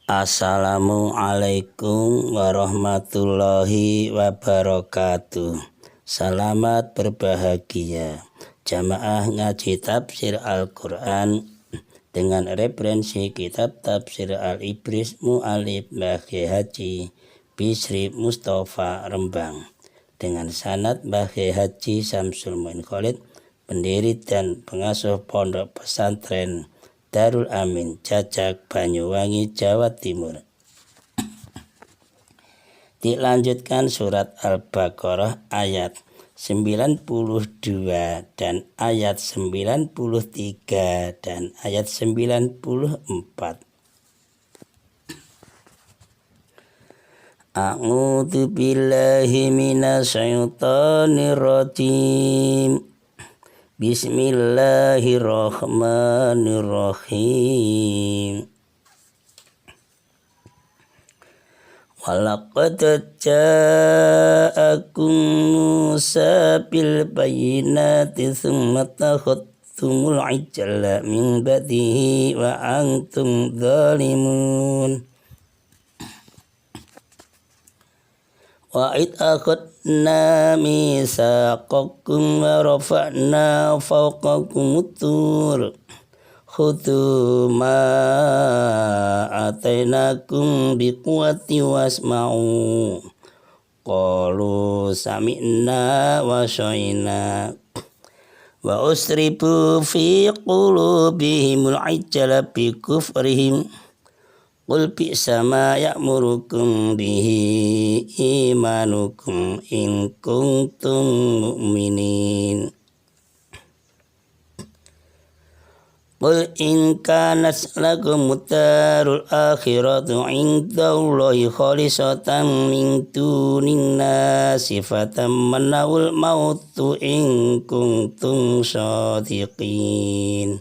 Assalamualaikum warahmatullahi wabarakatuh. Selamat berbahagia jamaah ngaji tafsir Al-Quran dengan referensi kitab tafsir Al-Ibris Mu'alif Mbah Haji Bisri Mustafa Rembang dengan sanad Mbah Haji Samsul Muin Khalid, pendiri dan pengasuh pondok pesantren Darul Amin Cacak Banyuwangi Jawa Timur. Dilanjutkan surat Al-Baqarah ayat 92 dan ayat 93 dan ayat 94. A'udzu billahi minasyaitonir rajim. Bismillahirrahmanirrahim. Walaqad ja'akum Musa bil bayyinati tsumma takhadtumul ijla min ba'dihi wa antum zalimun. Wa id akhadna mitsaqakum wa rafa'na fawqakumut tur khudhu ma atainakum biquwwati wasma'u qalu sami'na wa sa'ina wa usribu fi qulubihimul ijla bi kufrihim qul bi'sa ma ya'murukum bihi imanukum in kuntum mu'minin. Qul in kanat lakum darul akhiratu indallahi khalisatan min dunin nasi fatamannawul mautu in kuntum shadiqin.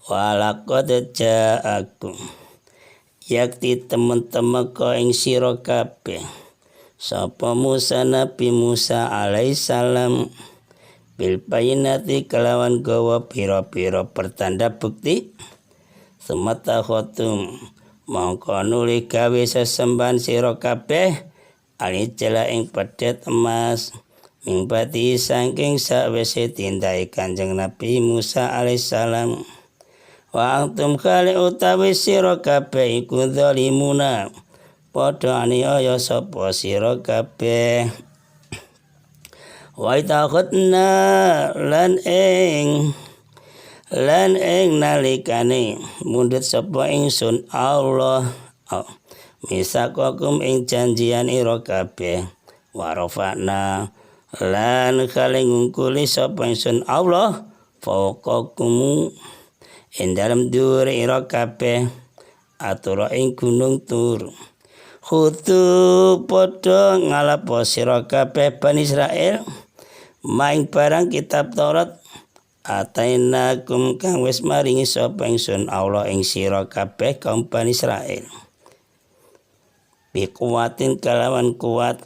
Walaqad ja'akum yakti teman-teman kau ing sira kabeh sapa Musa Nabi Musa alaihissalam bil bayyinati kelawan gawa pira-pira pertanda bukti semata khotum mongko nuli gawe sesembahan sira kabeh alijala ing pedet emas mingbati saking sawise tindake Kanjeng Nabi Musa alaihissalam. Wa antum kali utawi sira kabeh iku zalimuna padha aniaya sapa sira kabeh. Wa takhadna lan ing nalikane mundhut sapa ingsun Allah misaqakum ing janjian ira kabeh wa rafa'na lan kali ngungkuli sapa ingsun Allah fawqakum ing dalem dhuwur ira kabeh atura ing gunung Tur. Khudu padha ngalapo sira kabeh Bani Israil maing barang kitab Taurat atainakum kang wis maringi sapa ingsun Allah ing sira kabeh kaum Bani Israil bi kuwatin kalawan kuat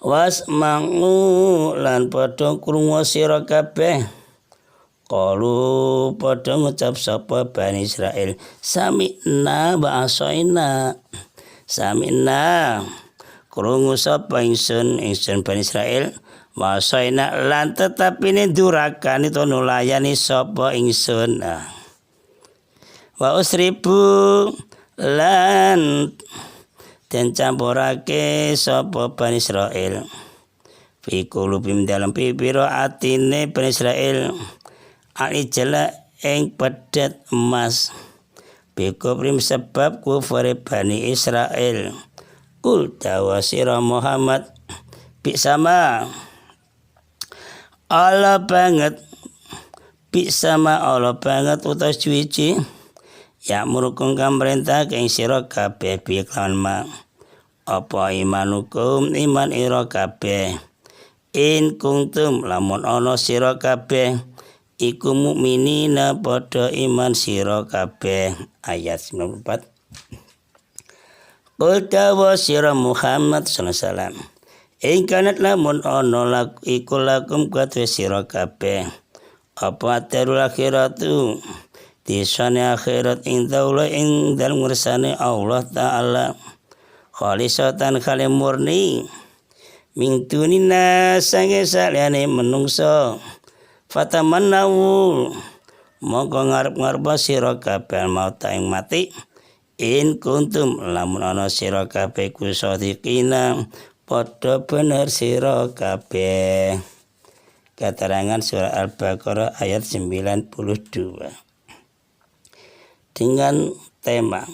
wasma'u lan padha krungu sira kabeh. Qalu padha ngucap sapa Bani Israil sami'na wa asaina. Sami'na krungu sapa ingsun Bani Israil wa asaina lan tetapine durakani to nulayani sapa ingsun. Wa usribu lan den campurake sapa Bani Israil fi qulubihim dalam pipira atine Bani Israil alijala ing pedet emas bikoprim sebab kufure Bani Israel. Kul dawa sira Muhammad bisama Allah banget utas cuci ya murukum kang perintah ing sira kabeh bi kelawan ma apa imanukum iman ira kabeh in kuntum lamun ana sira kabeh iku mukminina padha iman sira kabeh. Ayat 94. Qul dawa sira Muhammad sallallahu alaihi wasallam Ingkanat lamun ono iku lakum kadhe sira kabeh apa darul akhiratu tisane akhirat ing daula ing dalem ngersane Allah taala khalisatan kale murni min dunina sange saliyane menungso fatamannawu mongko ngarep-ngarep sira kabeh maut ing mati in kuntum lamun ana sira kabeh kusadiqina padha bener sira kabeh. Keterangan surah Al-Baqarah ayat 92 dengan tema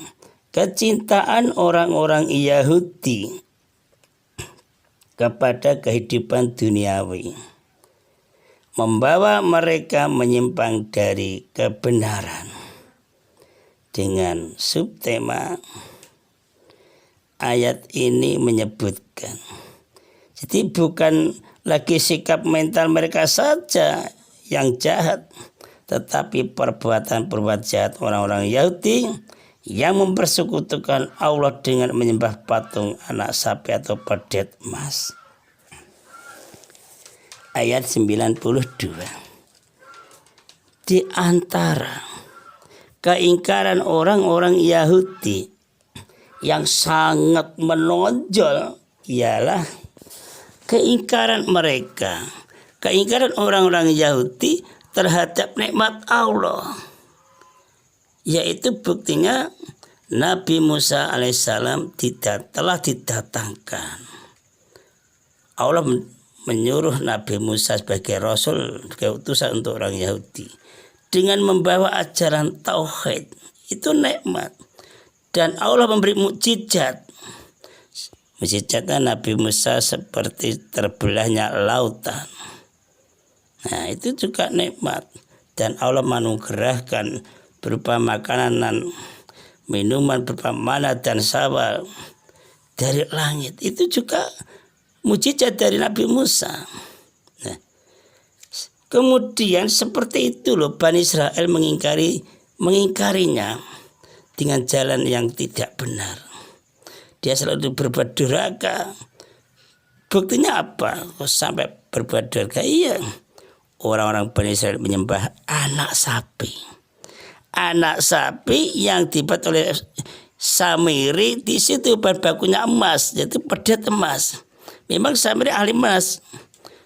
kecintaan orang-orang Yahudi kepada kehidupan duniawi membawa mereka menyimpang dari kebenaran. Dengan subtema ayat ini menyebutkan, jadi bukan lagi sikap mental mereka saja yang jahat, tetapi perbuatan-perbuatan jahat orang-orang Yahudi yang mempersekutukan Allah dengan menyembah patung, anak sapi atau pedet emas. Ayat 92. Di antara keingkaran orang-orang Yahudi yang sangat menonjol ialah keingkaran mereka, keingkaran orang-orang Yahudi terhadap nikmat Allah. Yaitu buktinya Nabi Musa alaihissalam telah didatangkan. Allah menyuruh Nabi Musa sebagai Rasul, sebagai utusan untuk orang Yahudi, dengan membawa ajaran Tauhid. Itu nikmat. Dan Allah memberi mukjizat. Mukjizatnya Nabi Musa seperti terbelahnya lautan. Nah, itu juga nikmat. Dan Allah menganugerahkan berupa makanan dan minuman berupa mana dan sawa dari langit. Itu juga mukjizat dari Nabi Musa. Nah, kemudian seperti itu loh Bani Israel mengingkarinya dengan jalan yang tidak benar. Dia selalu berbuat durhaka. Buktinya apa? Sampai berbuat durhaka. Iya, orang-orang Bani Israel menyembah anak sapi. Anak sapi yang dibuat oleh Samiri, di situ bahan bakunya emas, yaitu pedet emas. Memang Samiri ahli emas.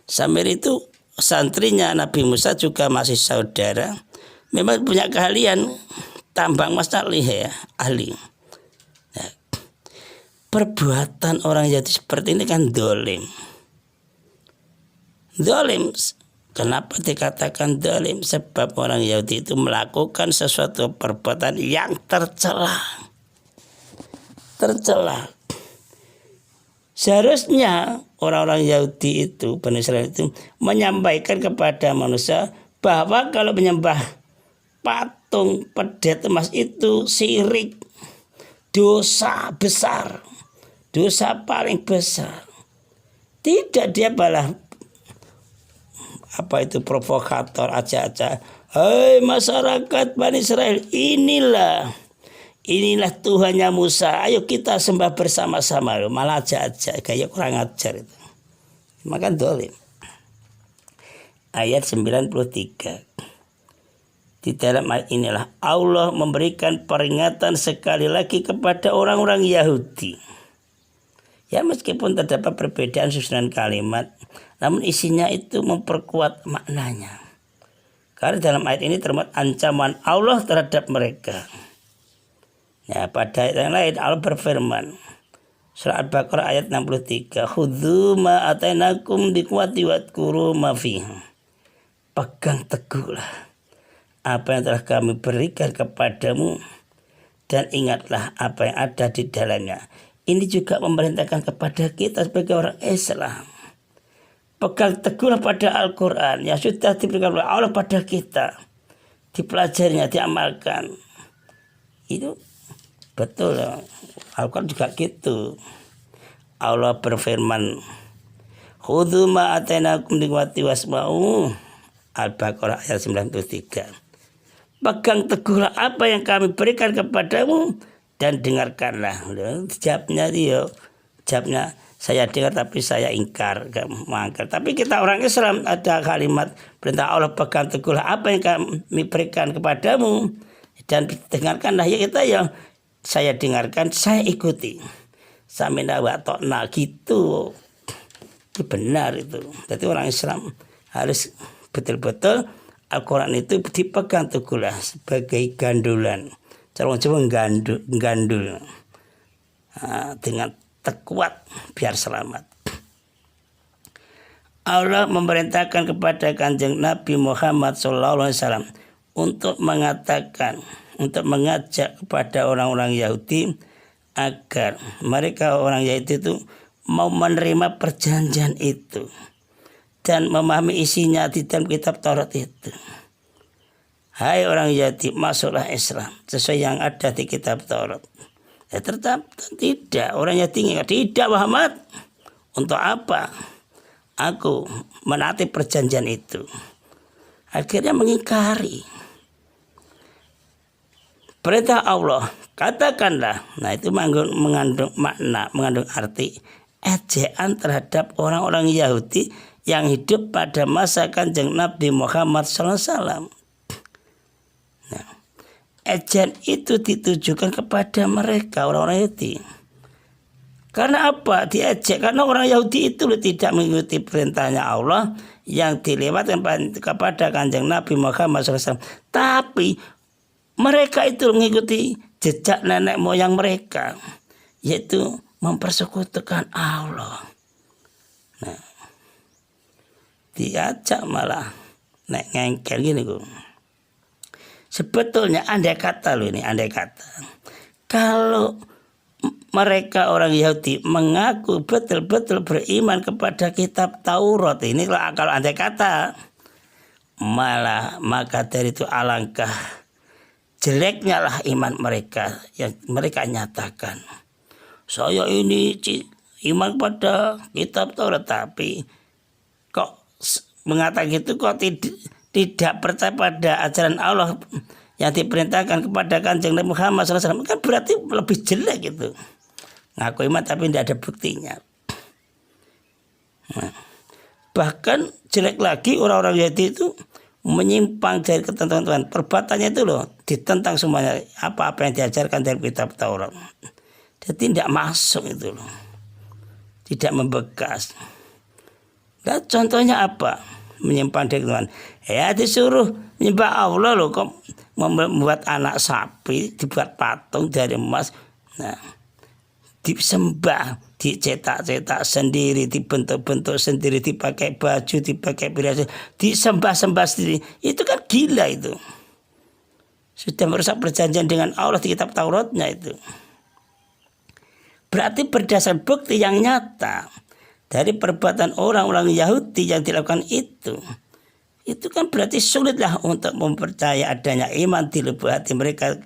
Samiri itu santrinya Nabi Musa, juga masih saudara. Memang punya keahlian tambang emas, ahli. Nah, perbuatan orang Yahudi seperti ini kan dolim. Dolim. Kenapa dikatakan dolim? Sebab orang Yahudi itu melakukan sesuatu perbuatan yang tercela. Seharusnya orang-orang Yahudi itu, Bani Israel itu menyampaikan kepada manusia bahwa kalau menyembah patung pedet emas itu syirik, dosa besar, dosa paling besar. Tidak, dia malah provokator aja. Hei masyarakat Bani Israel, inilah Tuhannya Musa, ayo kita sembah bersama-sama. Malah aja kayak kurang ajar itu. Maka dolim. Ayat 93. Di dalam ayat inilah Allah memberikan peringatan sekali lagi kepada orang-orang Yahudi. Ya, meskipun terdapat perbedaan susunan kalimat, namun isinya itu memperkuat maknanya. Karena dalam ayat ini terdapat ancaman Allah terhadap mereka. Ya, pada ayat yang lain Allah berfirman, surah Al-Baqarah ayat 63, khudzu ma atainakum biquwwati wadhkuru ma fihi. Pegang teguhlah apa yang telah kami berikan kepadamu dan ingatlah apa yang ada di dalamnya. Ini juga memerintahkan kepada kita sebagai orang Islam. Pegang teguhlah pada Al-Quran yang sudah diberikan oleh Allah pada kita. Dipelajarinya, diamalkan. Itu betul. Al-Quran juga gitu. Allah berfirman, khudzu ma atainakum biquwwati wasma'u. Al-Baqarah ayat 93. Pegang teguhlah apa yang kami berikan kepadamu dan dengarkanlah. Jawabnya saya dengar tapi saya ingkar, gak mengangkat. Tapi kita orang Islam ada kalimat perintah Allah, pegang teguhlah apa yang kami berikan kepadamu Dan dengarkanlah ya kita yang saya dengarkan, saya ikuti. Samina wa ta'na gitu. Itu benar itu. Jadi orang Islam harus betul-betul Al-Quran itu dipegang teguhlah sebagai gandulan. Cara coba gandul. Dengan tekuat biar selamat. Allah memerintahkan kepada Kanjeng Nabi Muhammad SAW untuk mengatakan, untuk mengajak kepada orang-orang Yahudi agar mereka orang Yahudi itu mau menerima perjanjian itu dan memahami isinya di dalam kitab Taurat itu. Hai orang Yahudi, masuklah Islam sesuai yang ada di kitab Taurat. Ya tetap tidak, orang Yahudi tidak Muhammad. Untuk apa aku menaati perjanjian itu? Akhirnya mengingkari perintah Allah. Katakanlah, nah itu mengandung makna, mengandung arti ejaan terhadap orang-orang Yahudi yang hidup pada masa Kanjeng Nabi Muhammad SAW. Nah, ejaan itu ditujukan kepada mereka orang-orang Yahudi. Karena apa? Diejek karena orang Yahudi itu tidak mengikuti perintahnya Allah yang dilewatkan kepada Kanjeng Nabi Muhammad SAW. Tapi mereka itu mengikuti jejak nenek moyang mereka, yaitu mempersekutukan Allah. Nah, diajak malah nek ngengkel gini kok. Sebetulnya andai kata kalau mereka orang Yahudi mengaku betul-betul beriman kepada kitab Taurat ini, kalau andai kata malah maka dari itu alangkah jeleknya lah iman mereka yang mereka nyatakan. Saya ini iman pada kitab Taurat, tapi kok mengatakan gitu, kok tidak percaya pada ajaran Allah yang diperintahkan kepada Kanjeng Nabi Muhammad SAW, kan berarti lebih jelek gitu. Ngaku iman tapi tidak ada buktinya. Nah, bahkan jelek lagi orang-orang Yahudi itu menyimpang dari ketentuan Tuhan. Perbuatannya itu loh ditentang semuanya apa-apa yang diajarkan dari kitab Taurat. Jadi tidak masuk itu loh. Tidak membekas. Dan contohnya apa? Menyimpang dari Tuhan. Ya disuruh menyembah Allah loh, kok membuat anak sapi, dibuat patung dari emas. Nah, disembah, dicetak-cetak sendiri, dibentuk-bentuk sendiri, dipakai baju, dipakai perhiasan, disembah-sembah sendiri. Itu kan gila itu. Sudah merusak perjanjian dengan Allah di kitab Tauratnya itu. Berarti berdasarkan bukti yang nyata dari perbuatan orang-orang Yahudi yang dilakukan itu kan berarti sulitlah untuk mempercayai adanya iman di lubuk hati mereka.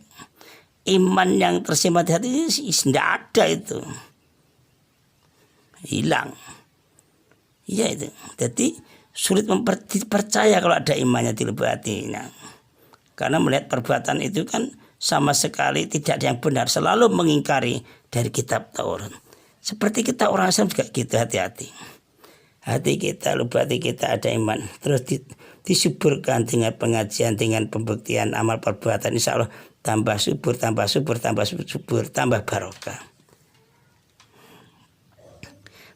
Iman yang tersimpan di hati ini tidak ada itu. Hilang. Iya itu. Jadi sulit percaya kalau ada imannya di lubuk hatinya. Karena melihat perbuatan itu kan sama sekali tidak ada yang benar. Selalu mengingkari dari kitab Taurat. Seperti kita orang Islam juga gitu, hati-hati. Hati kita, lubuk hati kita ada iman. Terus disuburkan dengan pengajian, dengan pembuktian amal perbuatan. Insya Allah tambah subur, tambah subur, tambah subur, tambah barokah.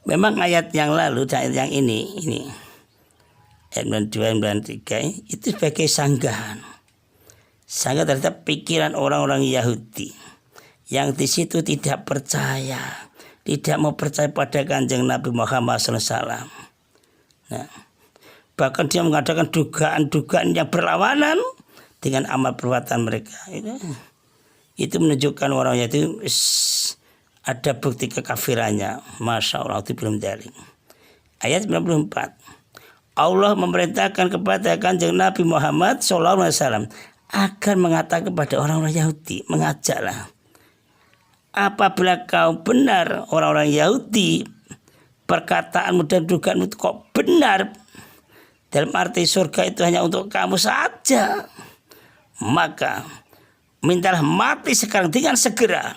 Memang ayat yang lalu, ayat yang ini ayat 92, 93 itu sebagai sanggahan. Sanggahan terhadap pikiran orang-orang Yahudi yang di situ tidak percaya, tidak mau percaya pada Kanjeng Nabi Muhammad SAW. Nah, bahkan dia mengadakan dugaan-dugaan yang berlawanan dengan amal perbuatan mereka. Itu menunjukkan orang itu ada bukti kekafirannya. Masya Allah, itu belum dalil. Ayat 94. Allah memerintahkan kepada Kanjeng Nabi Muhammad SAW agar mengatakan kepada orang-orang Yahudi, mengajaklah. Apabila kau benar orang-orang Yahudi, perkataanmu dan dugaanmu itu kok benar, dalam arti surga itu hanya untuk kamu saja, maka mintalah mati sekarang dengan segera.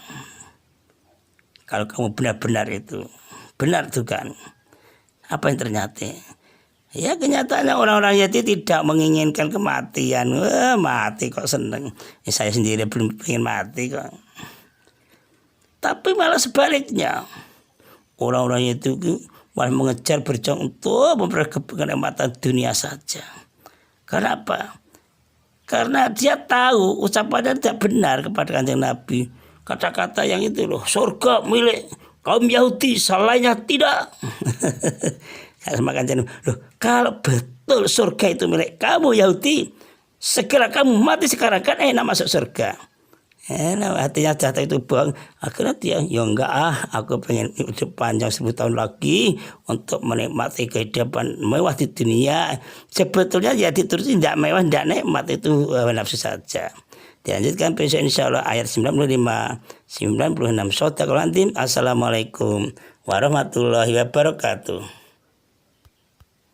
Kalau kamu benar-benar itu benar dugaan, apa yang ternyata? Ya kenyataannya orang-orang Yahudi tidak menginginkan kematian. Wah, mati kok seneng. Ya, saya sendiri belum ingin mati kok. Tapi malah sebaliknya. Orang-orang itu malah mengejar berjuang untuk memperoleh kenikmatan dunia saja. Kenapa? Karena dia tahu ucapannya tidak benar kepada Kanjeng Nabi. Kata-kata yang itu loh, surga milik kaum Yahudi, salahnya tidak. Sama Kanjeng Nabi, loh, kalau betul surga itu milik kamu Yahudi, segera kamu mati sekarang kan enak masuk surga. Hatinya jatuh itu bang. Akhirnya dia, ya enggak aku pengen hidup panjang 1000 tahun lagi untuk menikmati kehidupan mewah di dunia. Sebetulnya ya dituruti tidak mewah, tidak nikmat, itu nafsu saja. Dilanjutkan besok insya Allah ayat 95, 96. Assalamualaikum warahmatullahi wabarakatuh.